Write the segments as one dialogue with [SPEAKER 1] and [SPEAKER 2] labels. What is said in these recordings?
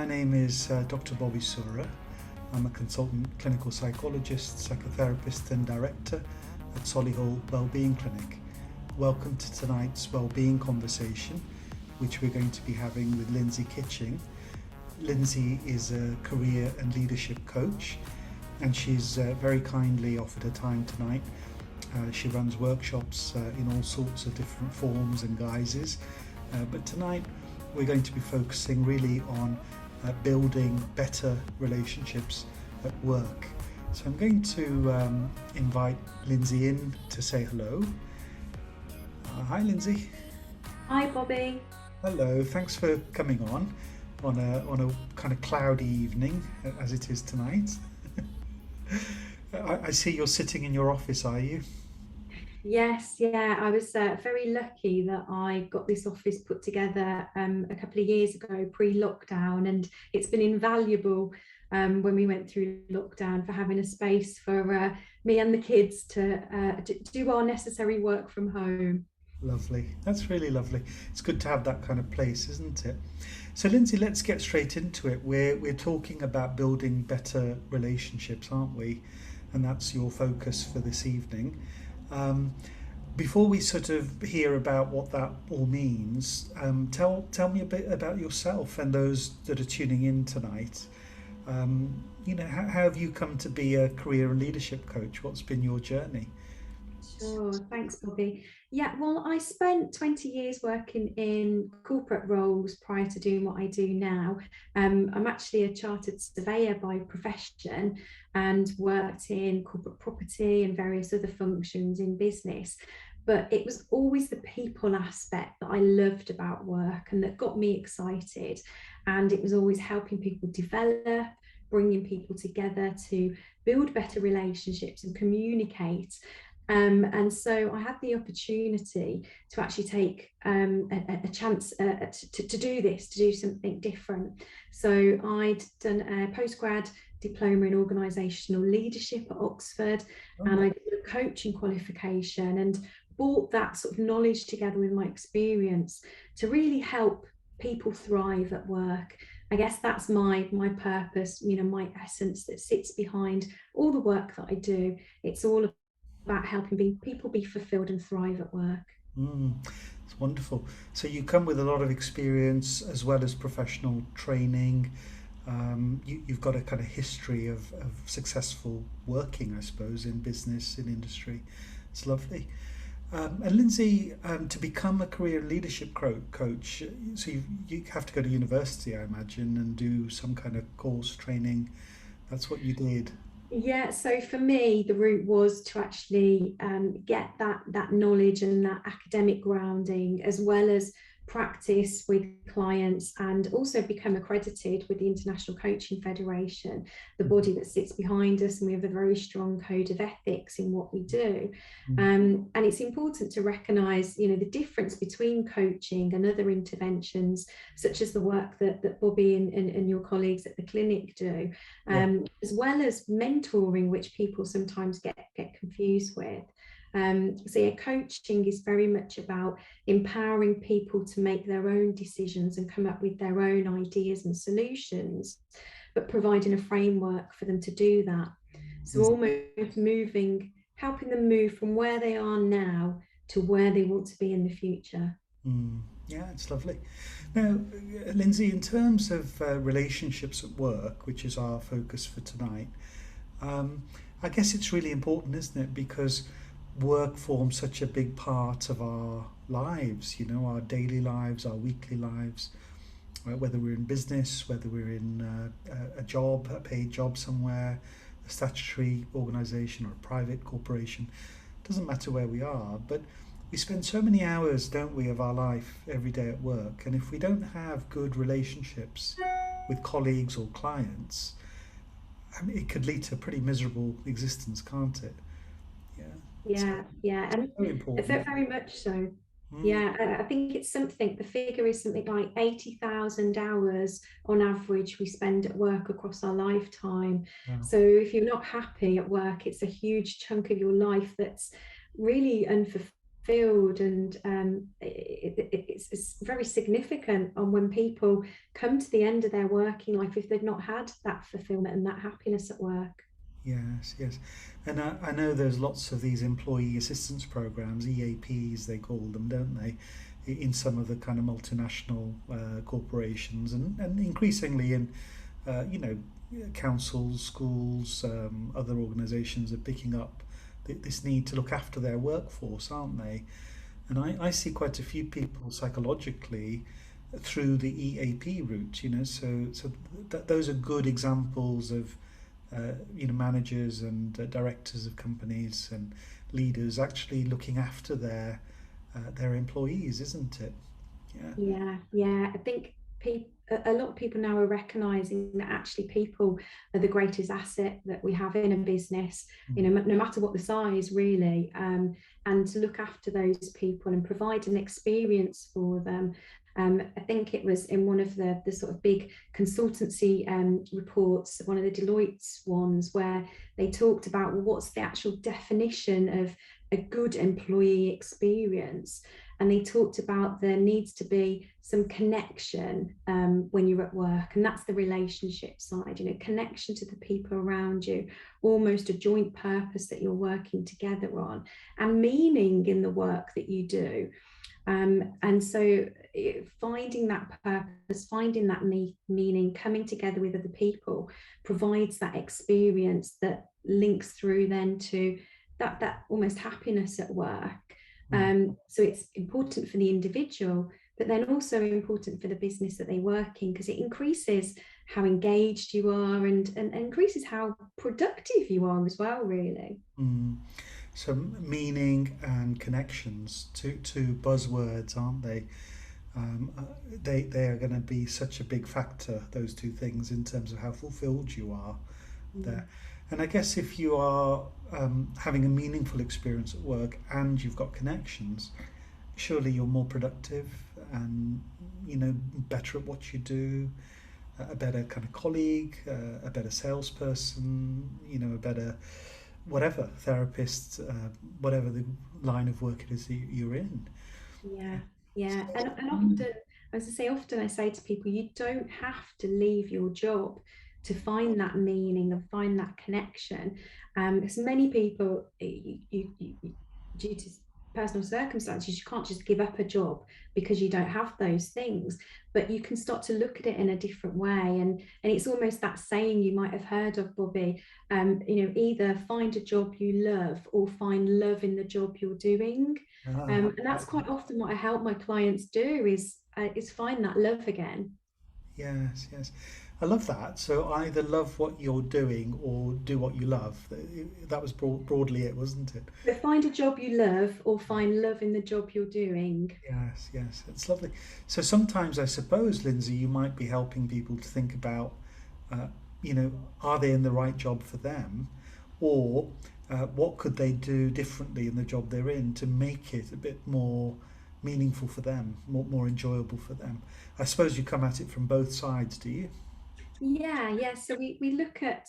[SPEAKER 1] my name is Dr. Bobby Sura. I'm a consultant clinical psychologist, psychotherapist and director at Solihull Wellbeing Clinic. Welcome to tonight's Wellbeing conversation, which we're going to be having with Lynsey Kitching. Lynsey is a career and leadership coach, and she's very kindly offered her time tonight. She runs workshops in all sorts of different forms and guises, but tonight we're going to be focusing really on building better relationships at work. So I'm going to invite Lynsey in to say hello. Hi Lynsey.
[SPEAKER 2] Hi Bobby.
[SPEAKER 1] Hello, thanks for coming on a kind of cloudy evening as it is tonight. I see you're sitting in your office, are you?
[SPEAKER 2] Yes, yeah, I was very lucky that I got this office put together a couple of years ago, pre-lockdown, and it's been invaluable when we went through lockdown for having a space for me and the kids to do our necessary work from home.
[SPEAKER 1] Lovely. That's really lovely. It's good to have that kind of place, isn't it? So, Lynsey, let's get straight into it. We're talking about building better relationships, aren't we? And that's your focus for this evening. Um, Before we sort of hear about what that all means, tell me a bit about yourself and those that are tuning in tonight. How have you come to be a career and leadership coach? What's been your journey?
[SPEAKER 2] Sure, thanks, Bobby. Yeah, well, I spent 20 years working in corporate roles prior to doing what I do now. I'm actually a chartered surveyor by profession and worked in corporate property and various other functions in business. But it was always the people aspect that I loved about work and that got me excited. And it was always helping people develop, bringing people together to build better relationships and communicate. And so I had the opportunity to actually take a chance to do this, to do something different. So I'd done a postgrad diploma in organisational leadership at Oxford, and I
[SPEAKER 1] Oh,
[SPEAKER 2] did a coaching qualification and brought that sort of knowledge together with my experience to really help people thrive at work. I guess that's my purpose, my essence that sits behind all the work that I do. It's all about helping people be fulfilled and thrive at work.
[SPEAKER 1] mm, it's wonderful. So you come with a lot of experience as well as professional training. You've got a kind of history of successful working, I suppose, in business, in industry. It's lovely. And Lynsey, to become a career leadership coach, so you have to go to university, I imagine, and do some kind of course training. That's what you did.
[SPEAKER 2] Yeah, so for me, the route was to actually get that knowledge and that academic grounding, as well as practice with clients, and also become accredited with the International Coaching Federation, the body that sits behind us, and we have a very strong code of ethics in what we do.
[SPEAKER 1] Mm.
[SPEAKER 2] And it's important to recognise, the difference between coaching and other interventions, such as the work that Bobby and your colleagues at the clinic do,
[SPEAKER 1] Yeah.
[SPEAKER 2] as well as mentoring, which people sometimes get confused with. So yeah, coaching is very much about empowering people to make their own decisions and come up with their own ideas and solutions, but providing a framework for them to do that. So almost helping them move from where they are now to where they want to be in the future.
[SPEAKER 1] Mm, yeah, it's lovely. Now, Lynsey, in terms of relationships at work, which is our focus for tonight, um, I guess it's really important, isn't it? Because work forms such a big part of our lives, our daily lives, our weekly lives, right? Whether we're in business, whether we're in a job, a paid job somewhere, a statutory organisation or a private corporation, doesn't matter where we are, but we spend so many hours, don't we, of our life every day at work. And if we don't have good relationships with colleagues or clients, I mean, it could lead to a pretty miserable existence, can't it? Yeah. So,
[SPEAKER 2] Yeah, and
[SPEAKER 1] so important.
[SPEAKER 2] very much so.
[SPEAKER 1] Mm,
[SPEAKER 2] Yeah, I think it's something, the figure is something like 80,000 hours on average we spend at work across our lifetime.
[SPEAKER 1] wow.
[SPEAKER 2] So if you're not happy at work, it's a huge chunk of your life that's really unfulfilled fulfilled, and it's very significant on when people come to the end of their working life if they've not had that fulfillment and that happiness at work.
[SPEAKER 1] Yes, yes. And I know there's lots of these employee assistance programs, EAPs they call them, don't they? In some of the kind of multinational corporations, and increasingly in, you know, councils, schools, other organisations are picking up this need to look after their workforce, aren't they? And I see quite a few people psychologically through the EAP route, you know, so those are good examples of you know, managers and directors of companies and leaders actually looking after their employees, isn't it? Yeah.
[SPEAKER 2] Yeah. I think a lot of people now are recognizing that actually people are the greatest asset that we have in a business, you
[SPEAKER 1] Mm.
[SPEAKER 2] know, no matter what the size, really. And to look after those people and provide an experience for them. I think it was in one of the sort of big consultancy reports, one of the Deloitte's ones, where they talked about, well, what's the actual definition of a good employee experience? And they talked about there needs to be some connection when you're at work, and that's the relationship side, you know, connection to the people around you, almost a joint purpose that you're working together on, and meaning in the work that you do. And so finding that purpose, finding that meaning, coming together with other people provides that experience that links through then to that almost happiness at work.
[SPEAKER 1] Mm.
[SPEAKER 2] So it's important for the individual, but then also important for the business that they work in, because it increases how engaged you are, and increases how productive you are as well, really.
[SPEAKER 1] Mm. So meaning and connections, two buzzwords, aren't they? They are going to be such a big factor, those two things, in terms of how fulfilled you are
[SPEAKER 2] Mm.
[SPEAKER 1] there. And I guess if you are having a meaningful experience at work and you've got connections, surely you're more productive and, you know, better at what you do, a better kind of colleague, a better salesperson, you know, a better whatever therapist, whatever the line of work it is that you're in.
[SPEAKER 2] Yeah, yeah. And
[SPEAKER 1] Mm.
[SPEAKER 2] often, as I say, often I say to people, you don't have to leave your job to find that meaning and find that connection. Because many people, due to personal circumstances, you can't just give up a job because you don't have those things. But you can start to look at it in a different way, and it's almost that saying you might have heard of, Bobby. You know, either find a job you love or find love in the job you're doing.
[SPEAKER 1] Ah,
[SPEAKER 2] And that's quite often what I help my clients do is find that love again.
[SPEAKER 1] yes, yes. I love that. So either love what you're doing or do what you love. That was broadly it, wasn't it?
[SPEAKER 2] So find a job you love or find love in the job you're doing.
[SPEAKER 1] Yes, yes. It's lovely. So sometimes I suppose, Lindsay, you might be helping people to think about, uh, you know, are they in the right job for them? Or what could they do differently in the job they're in to make it a bit more meaningful for them, more enjoyable for them? I suppose you come at it from both sides, do you?
[SPEAKER 2] Yeah. So we look at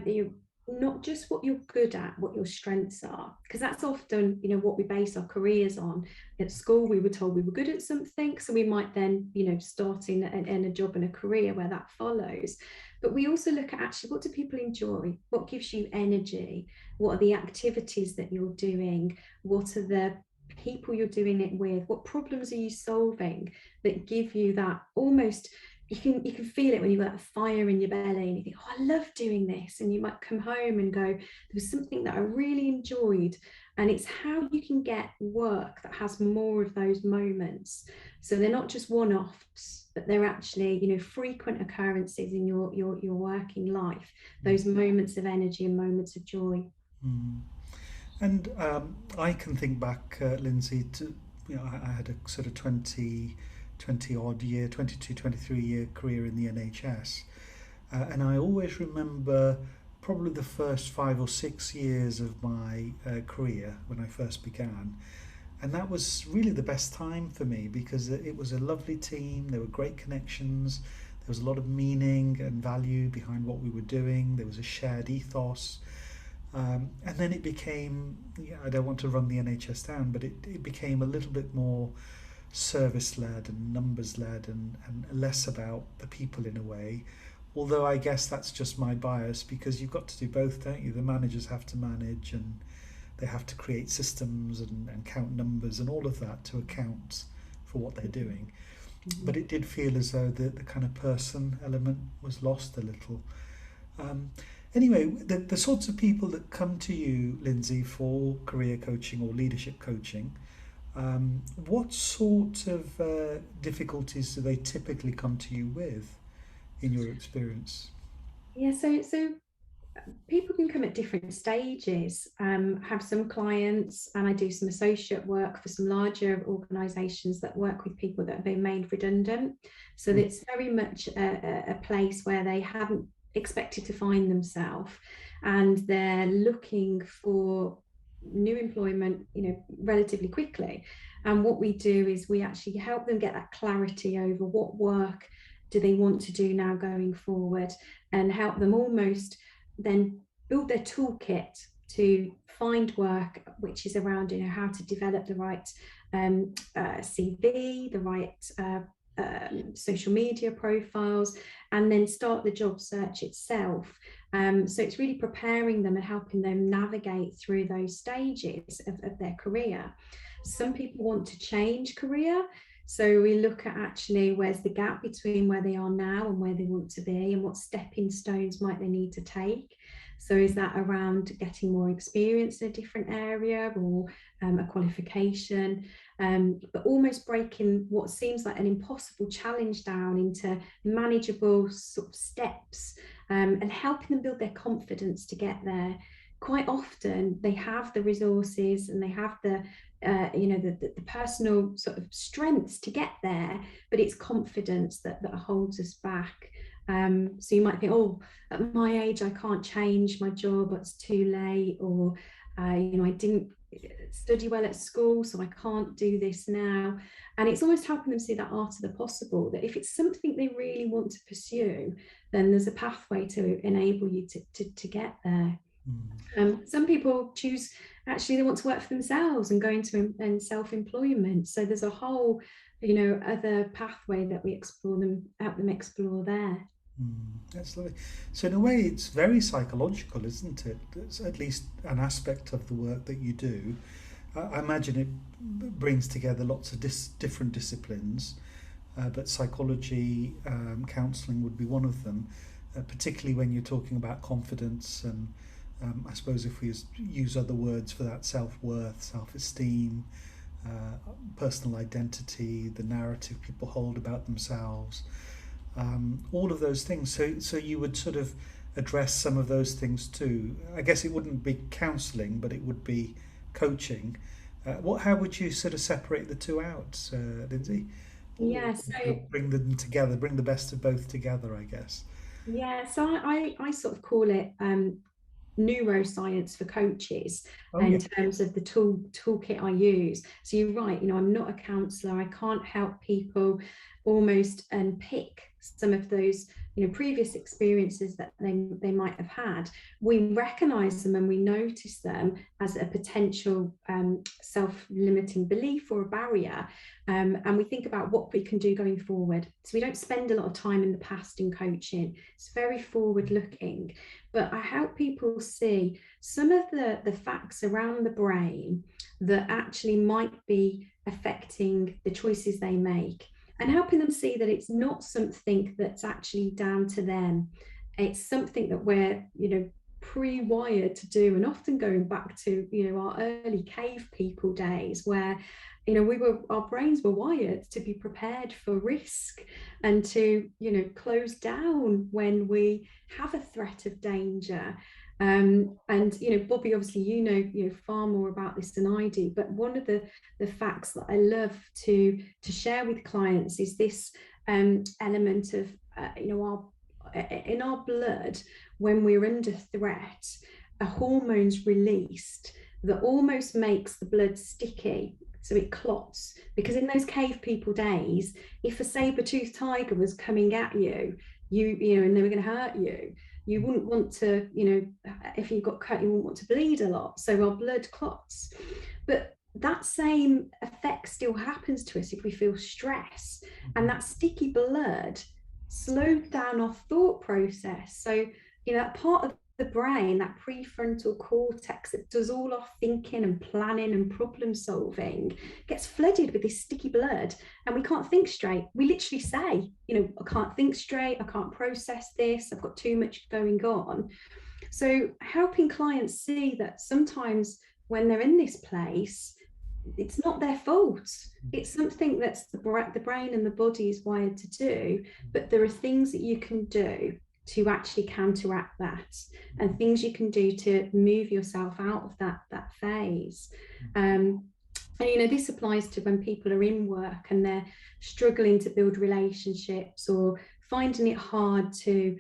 [SPEAKER 2] you not just what you're good at, what your strengths are, because that's often, you know, what we base our careers on. At school, we were told we were good at something, so we might then, you know, start in a job and a career where that follows. But we also look at actually what do people enjoy, what gives you energy, what are the activities that you're doing, what are the people you're doing it with, what problems are you solving that give you that almost, you can feel it when you've got that fire in your belly and you think, oh, I love doing this. And you might come home and go, there was something that I really enjoyed. And it's how you can get work that has more of those moments. So they're not just one-offs, but they're actually, you know, frequent occurrences in your working life, those moments of energy and moments of joy.
[SPEAKER 1] Mm. And I can think back, Lindsay, to, you know, I had a sort of 20 odd year, 22, 23 year career in the NHS. And I always remember probably the first 5 or 6 years of my career when I first began. And that was really the best time for me because it was a lovely team, there were great connections, there was a lot of meaning and value behind what we were doing, there was a shared ethos. And then it became, yeah, I don't want to run the NHS down, but it became a little bit more service-led and numbers-led, and less about the people in a way. Although I guess that's just my bias, because you've got to do both, don't you? The managers have to manage, and they have to create systems and count numbers and all of that to account for what they're doing. But it did feel as though the kind of person element was lost a little. Anyway, the sorts of people that come to you, Lindsey, for career coaching or leadership coaching, what sort of difficulties do they typically come to you with, in your experience?
[SPEAKER 2] Yeah, so people can come at different stages. Have some clients, and I do some associate work for some larger organisations that work with people that have been made redundant. So it's very much a place where they haven't expected to find themselves, and they're looking for new employment, relatively quickly. And what we do is we actually help them get that clarity over what work do they want to do now going forward, and help them almost then build their toolkit to find work, which is around how to develop the right CV, the right social media profiles, and then start the job search itself. So it's really preparing them and helping them navigate through those stages of their career. Some people want to change career. So we look at actually where's the gap between where they are now and where they want to be, and what stepping stones might they need to take. So is that around getting more experience in a different area, or a qualification, but almost breaking what seems like an impossible challenge down into manageable sort of steps, and helping them build their confidence to get there. Quite often they have the resources and they have the personal sort of strengths to get there, but it's confidence that holds us back. So you might think, oh, at my age I can't change my job, it's too late, or I didn't study well at school, so I can't do this now. And it's almost helping them see that art of the possible, that if it's something they really want to pursue, then there's a pathway to enable you to get there. Some people choose, actually they want to work for themselves and go into self-employment. So there's a whole other pathway that we help them explore there.
[SPEAKER 1] That's lovely. So in a way, it's very psychological, isn't it? It's at least an aspect of the work that you do. I imagine it brings together lots of different disciplines, but psychology, counselling would be one of them, particularly when you're talking about confidence and I suppose if we use other words for that, self-worth, self-esteem, personal identity, the narrative people hold about themselves, all of those things. So you would sort of address some of those things too. I guess it wouldn't be counselling, but it would be coaching. How would you sort of separate the two out, Lindsey?
[SPEAKER 2] Yeah, so
[SPEAKER 1] bring them together, bring the best of both together, I guess.
[SPEAKER 2] yeah, so I sort of call it neuroscience for coaches,
[SPEAKER 1] Oh yeah.
[SPEAKER 2] in terms of the toolkit I use. So you're right, I'm not a counsellor. I can't help people almost pick some of those previous experiences that they might have had. We recognize them and we notice them as a potential self-limiting belief or a barrier, and we think about what we can do going forward. So we don't spend a lot of time in the past in coaching. It's very forward looking, but I help people see some of the facts around the brain that actually might be affecting the choices they make, and helping them see that it's not something that's actually down to them. It's something that we're, pre-wired to do, and often going back to, our early cave people days, where, our brains were wired to be prepared for risk and to, close down when we have a threat of danger. And Bobby, obviously far more about this than I do, but one of the facts that I love to share with clients is this element of in our blood, when we're under threat, a hormone's released that almost makes the blood sticky, so it clots. Because in those cave people days, if a saber-toothed tiger was coming at you, and they were going to hurt you, You wouldn't want to, if you got cut, you wouldn't want to bleed a lot. So our blood clots. But that same effect still happens to us if we feel stress. And that sticky blood slowed down our thought process. So, that part of the brain, that prefrontal cortex that does all our thinking and planning and problem solving, gets flooded with this sticky blood, and we can't think straight. We literally say, I can't think straight, I can't process this, I've got too much going on. So helping clients see that sometimes when they're in this place, it's not their fault. It's something that's the brain and the body is wired to do, but there are things that you can do to actually counteract that, and things you can do to move yourself out of that phase. And this applies to when people are in work and they're struggling to build relationships or finding it hard to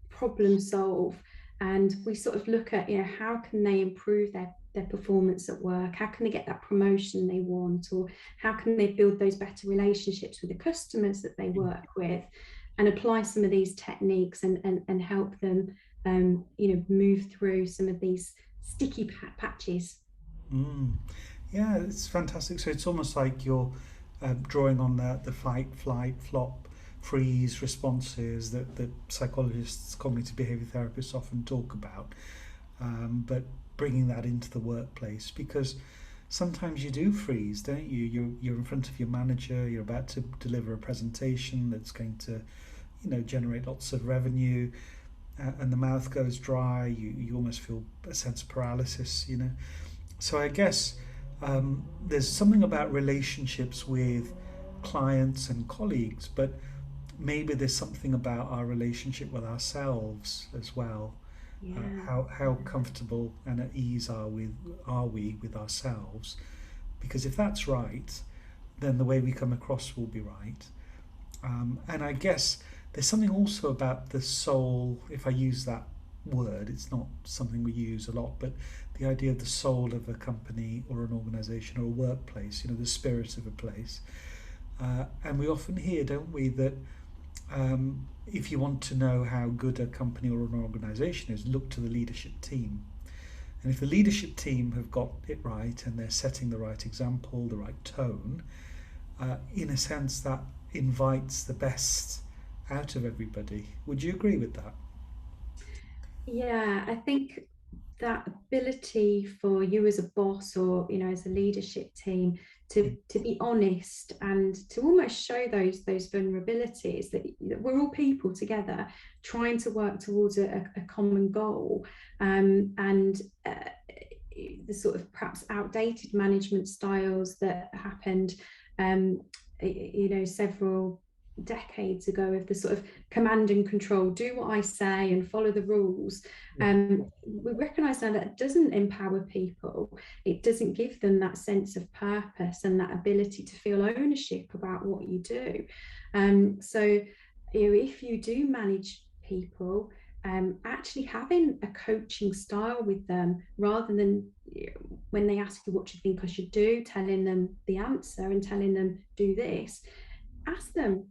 [SPEAKER 2] problem solve. And we sort of look at, how can they improve their performance at work? How can they get that promotion they want? Or how can they build those better relationships with the customers that they work with, and apply some of these techniques and help them, move through some of these sticky patches.
[SPEAKER 1] Yeah, it's fantastic. So it's almost like you're drawing on the fight, flight, flop, freeze responses that psychologists, cognitive behavior therapists often talk about, but bringing that into the workplace, because sometimes you do freeze, don't you? You're in front of your manager, you're about to deliver a presentation that's going to, generate lots of revenue, and the mouth goes dry. You almost feel a sense of paralysis, So I guess there's something about relationships with clients and colleagues, but maybe there's something about our relationship with ourselves as well.
[SPEAKER 2] Yeah.
[SPEAKER 1] How comfortable and at ease are we with ourselves? Because if that's right, then the way we come across will be right. And I guess there's something also about the soul, if I use that word, it's not something we use a lot, but the idea of the soul of a company or an organization or a workplace, the spirit of a place. And we often hear, don't we, that if you want to know how good a company or an organization is, look to the leadership team. And if the leadership team have got it right and they're setting the right example, the right tone, in a sense that invites the best out of everybody. Would you agree with that?
[SPEAKER 2] Yeah, I think that ability for you as a boss or as a leadership team to be honest and to almost show those vulnerabilities, that we're all people together trying to work towards a common goal, and the sort of perhaps outdated management styles that happened several decades ago, of the sort of command and control, do what I say and follow the rules. We recognise now that it doesn't empower people. It doesn't give them that sense of purpose and that ability to feel ownership about what you do. So if you do manage people, actually having a coaching style with them, rather than when they ask you what you think I should do, telling them the answer and telling them do this, ask them,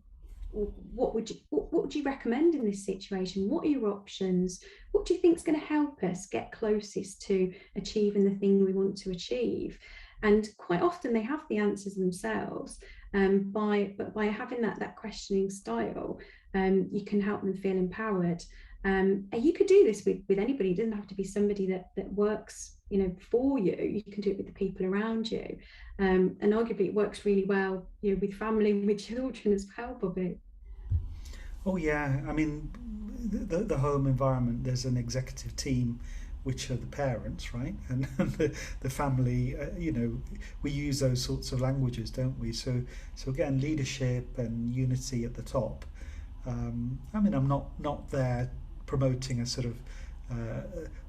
[SPEAKER 2] what would you recommend in this situation? What are your options? What do you think is going to help us get closest to achieving the thing we want to achieve? And quite often they have the answers themselves. But by having that questioning style, you can help them feel empowered. And you could do this with anybody. It doesn't have to be somebody that works for you. You can do it with the people around you. And arguably it works really well with family and with children as well, Bobby.
[SPEAKER 1] Oh yeah, I mean, the home environment, there's an executive team which are the parents, right? And the family, we use those sorts of languages, don't we? So again, leadership and unity at the top. I mean, I'm not there promoting a sort of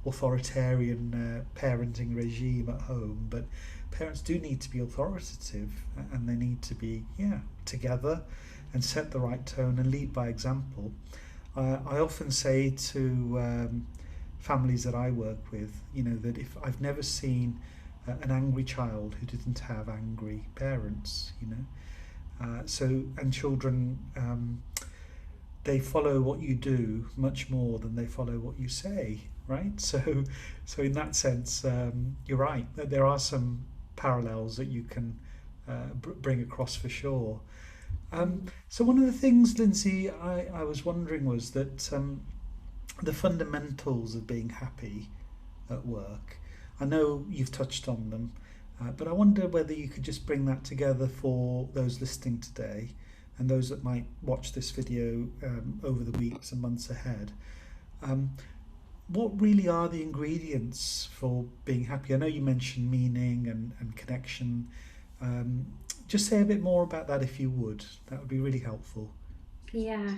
[SPEAKER 1] authoritarian parenting regime at home, but parents do need to be authoritative, and they need to be together and set the right tone and lead by example. I often say to families that I work with, that if I've never seen an angry child who didn't have angry parents, and children they follow what you do much more than they follow what you say, right? So in that sense, you're right. There are some parallels that you can bring across for sure. So one of the things, Lindsay, I was wondering was that the fundamentals of being happy at work. I know you've touched on them, but I wonder whether you could just bring that together for those listening today and those that might watch this video over the weeks and months ahead. What really are the ingredients for being happy? I know you mentioned meaning and connection. Just say a bit more about that if you would. That would be really helpful.
[SPEAKER 2] Yeah.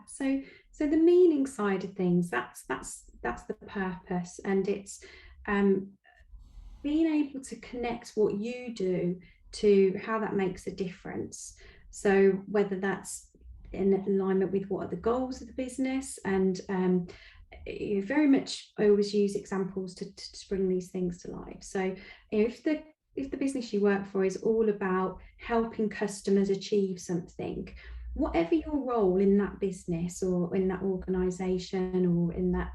[SPEAKER 2] So the meaning side of things, that's the purpose, and it's um, being able to connect what you do to how that makes a difference. So whether that's in alignment with what are the goals of the business, and very much I always use examples to bring these things to life. So if the business you work for is all about helping customers achieve something, whatever your role in that business or in that organization or in that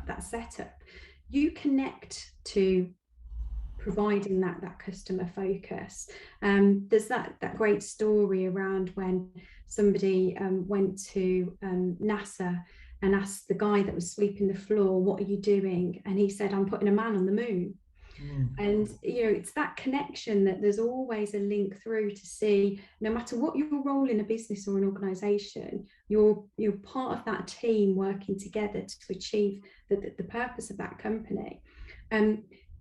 [SPEAKER 2] that setup, you connect to providing that customer focus. There's that great story around when somebody went to NASA and asked the guy that was sweeping the floor, "What are you doing?" And he said, "I'm putting a man on the moon." And it's that connection that there's always a link through to see, no matter what your role in a business or an organization, you're part of that team working together to achieve the purpose of that company.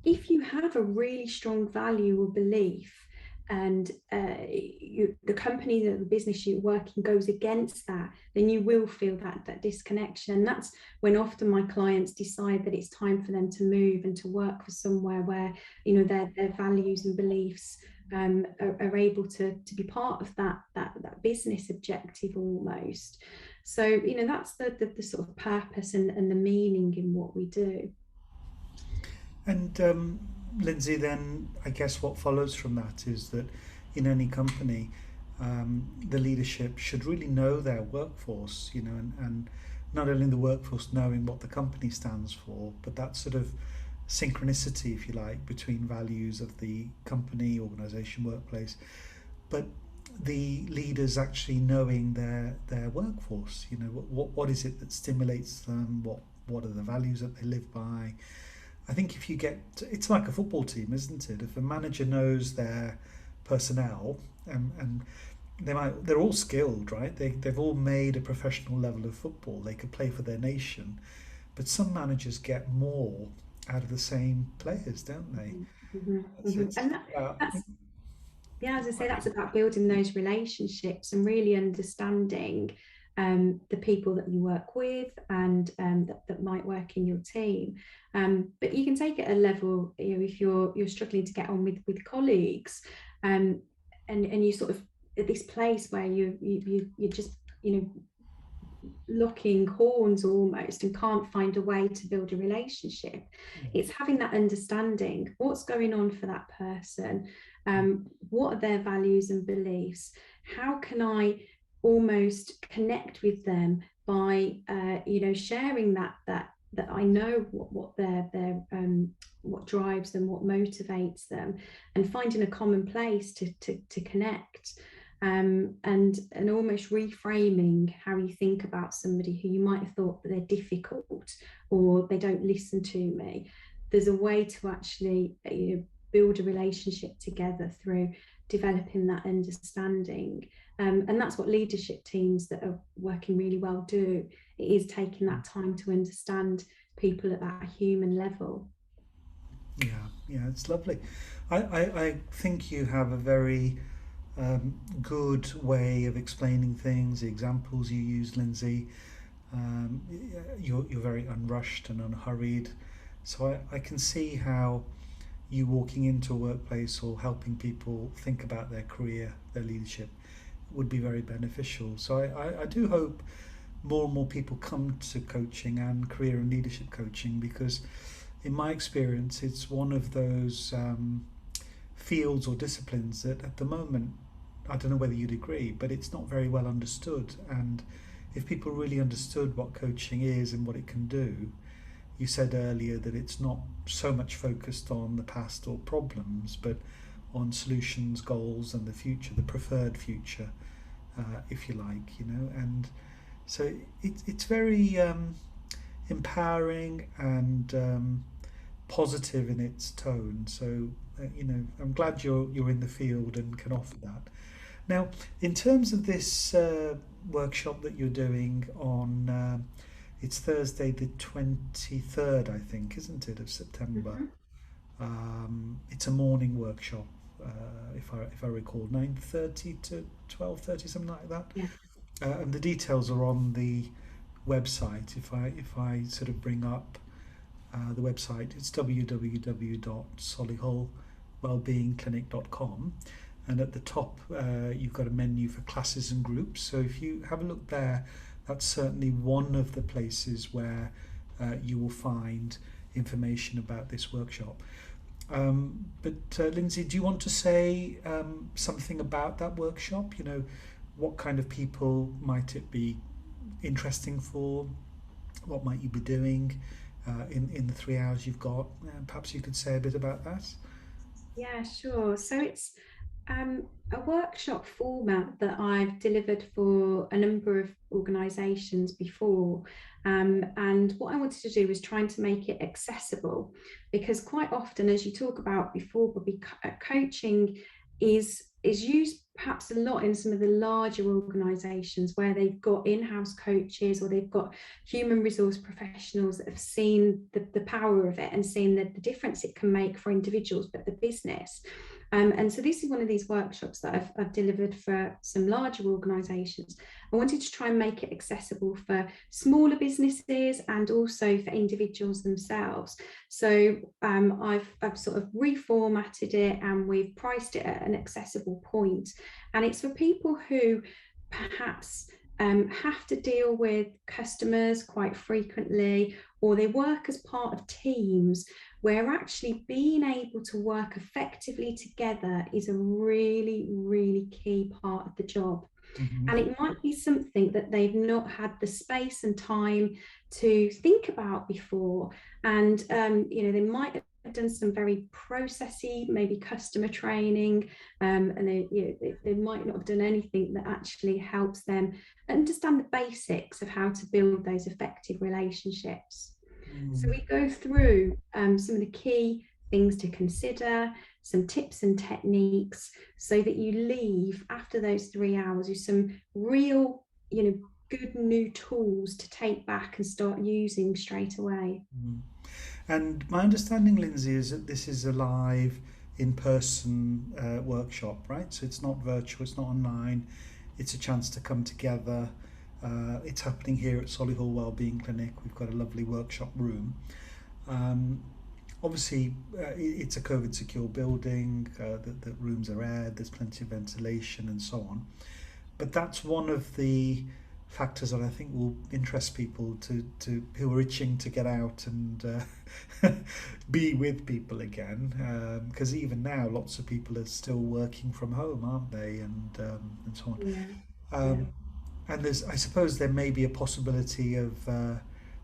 [SPEAKER 2] If you have a really strong value or belief, and the company, the business you're working goes against that, then you will feel that disconnection. And that's when often my clients decide that it's time for them to move and to work for somewhere where their values and beliefs are able to be part of that business objective almost. So that's the sort of purpose and the meaning in what we do.
[SPEAKER 1] And Lindsay, then I guess what follows from that is that in any company, the leadership should really know their workforce, and not only the workforce knowing what the company stands for, but that sort of synchronicity, if you like, between values of the company, organization, workplace, but the leaders actually knowing their workforce. What is it that stimulates them? What are the values that they live by? I think if you get, it's like a football team, isn't it? If a manager knows their personnel, and they're all skilled, right? They've all made a professional level of football. They could play for their nation, but some managers get more out of the same players, don't they? It's
[SPEAKER 2] And that's as I say, that's about building those relationships and really understanding the people that you work with and that might work in your team. But you can take it a level, if you're struggling to get on with colleagues, and you sort of at this place where you just locking horns almost and can't find a way to build a relationship. It's having that understanding, what's going on for that person, what are their values and beliefs, how can I almost connect with them by sharing that I know what their what drives them, what motivates them, and finding a common place to connect. And almost reframing how you think about somebody who you might have thought that they're difficult or they don't listen to me. There's a way to actually build a relationship together through developing that understanding. And that's what leadership teams that are working really well do. It is taking that time to understand people at that human level.
[SPEAKER 1] Yeah, it's lovely. I think you have a very good way of explaining things. The examples you use, Lindsay, you're very unrushed and unhurried. So I can see how you walking into a workplace or helping people think about their career, their leadership, would be very beneficial. So I do hope more and more people come to coaching and career and leadership coaching, because in my experience it's one of those fields or disciplines that at the moment I don't know whether you'd agree, but it's not very well understood. And if people really understood what coaching is and what it can do, you said earlier that it's not so much focused on the past or problems, but on solutions, goals, and the future, the preferred future, if you like, And so it's very empowering and positive in its tone. So I'm glad you're in the field and can offer that. Now, in terms of this workshop that you're doing on, it's Thursday the 23rd, I think, isn't it, of September?
[SPEAKER 2] Mhm.
[SPEAKER 1] It's a morning workshop, if I recall, 9:30 to 12:30, something like that.
[SPEAKER 2] Yeah.
[SPEAKER 1] And the details are on the website. If I sort of bring up the website, it's www.solihullwellbeingclinic.com, and at the top you've got a menu for classes and groups. So if you have a look there, that's certainly one of the places where you will find information about this workshop. But Lindsey, do you want to say something about that workshop? What kind of people might it be interesting for? What might you be doing in the 3 hours you've got? Perhaps you could say a bit about that.
[SPEAKER 2] Yeah, sure. So it's a workshop format that I've delivered for a number of organisations before. And what I wanted to do was trying to make it accessible, because quite often, as you talk about before, Bobby, coaching is used perhaps a lot in some of the larger organisations where they've got in-house coaches, or they've got human resource professionals that have seen the power of it and seen the difference it can make for individuals, but the business. And so this is one of these workshops that I've delivered for some larger organisations. I wanted to try and make it accessible for smaller businesses and also for individuals themselves. So I've sort of reformatted it, and we've priced it at an accessible point. And it's for people who perhaps have to deal with customers quite frequently, or they work as part of teams where actually being able to work effectively together is a really, really key part of the job.
[SPEAKER 1] Mm-hmm.
[SPEAKER 2] And it might be something that they've not had the space and time to think about before. And, they might have done some very processy, maybe customer training, and they might not have done anything that actually helps them understand the basics of how to build those effective relationships. So we go through some of the key things to consider, some tips and techniques, so that you leave after those 3 hours with some real, good new tools to take back and start using straight away.
[SPEAKER 1] And my understanding, Lindsey, is that this is a live, in-person workshop, right? So it's not virtual, it's not online. It's a chance to come together. It's happening here at Solihull Wellbeing Clinic. We've got a lovely workshop room. Obviously, it's a COVID secure building. The rooms are aired. There's plenty of ventilation and so on. But that's one of the factors that I think will interest people to who are itching to get out and be with people again. Because even now, lots of people are still working from home, aren't they? And so on.
[SPEAKER 2] Yeah.
[SPEAKER 1] And I suppose there may be a possibility of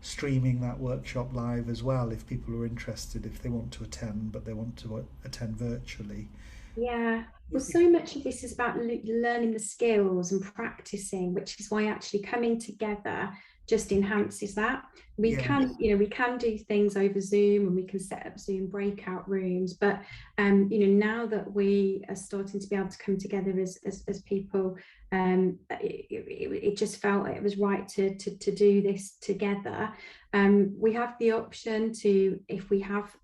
[SPEAKER 1] streaming that workshop live as well, if people are interested, if they want to attend, but they want to attend virtually.
[SPEAKER 2] Yeah. Well, so much of this is about learning the skills and practicing, which is why actually coming together just enhances that. We
[SPEAKER 1] Yes.
[SPEAKER 2] can, we can do things over Zoom, and we can set up Zoom breakout rooms. But now that we are starting to be able to come together as people, it just felt it was right to do this together. We have the option to, if we have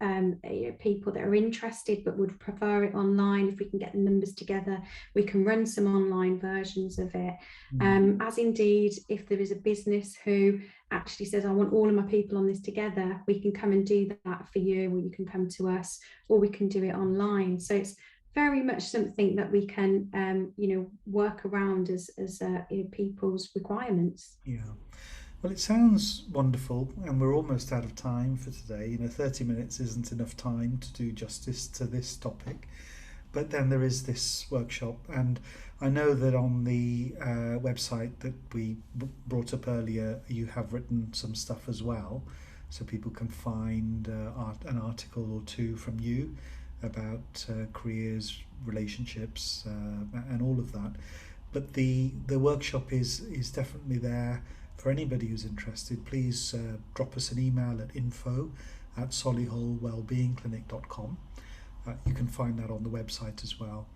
[SPEAKER 2] people that are interested but would prefer it online, if we can get the numbers together, we can run some online versions of it. As indeed, if there is a business who actually says, I want all of my people on this together, we can come and do that for you, or you can come to us, or we can do it online. So it's very much something that we can work around as people's requirements.
[SPEAKER 1] Yeah. Well, it sounds wonderful, and we're almost out of time for today. 30 minutes isn't enough time to do justice to this topic. but then there is this workshop, and I know that on the website that we brought up earlier, you have written some stuff as well, so people can find an article or two from you about careers, relationships, and all of that. But the workshop is definitely there for anybody who's interested. Please drop us an email at info@solihullwellbeingclinic.com. You can find that on the website as well,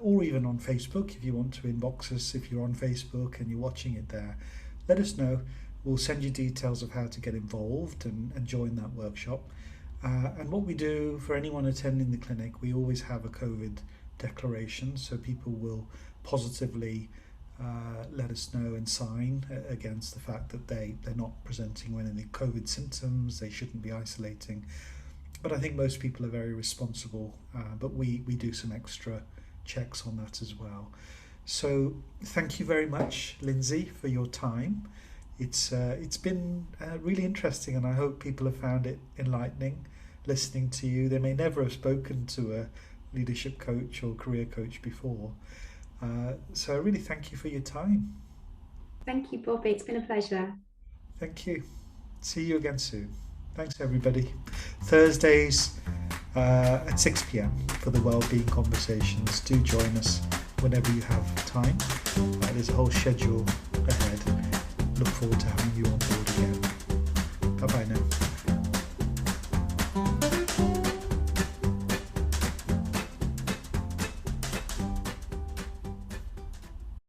[SPEAKER 1] or even on Facebook if you want to inbox us. If you're on Facebook and you're watching it there, let us know. We'll send you details of how to get involved and join that workshop. And what we do for anyone attending the clinic, we always have a COVID declaration, so people will positively let us know and sign against the fact that they're not presenting with any COVID symptoms, they shouldn't be isolating. But I think most people are very responsible, but we do some extra checks on that as well. So thank you very much, Lindsey, for your time. It's been really interesting, and I hope people have found it enlightening listening to you. They may never have spoken to a leadership coach or career coach before. So I really thank you for your time.
[SPEAKER 2] Thank you, Bobby. It's been a pleasure.
[SPEAKER 1] Thank you. See you again soon. Thanks, everybody. Thursdays at 6 p.m. for the Wellbeing Conversations. Do join us whenever you have time. There's a whole schedule ahead. Look forward to having you on board.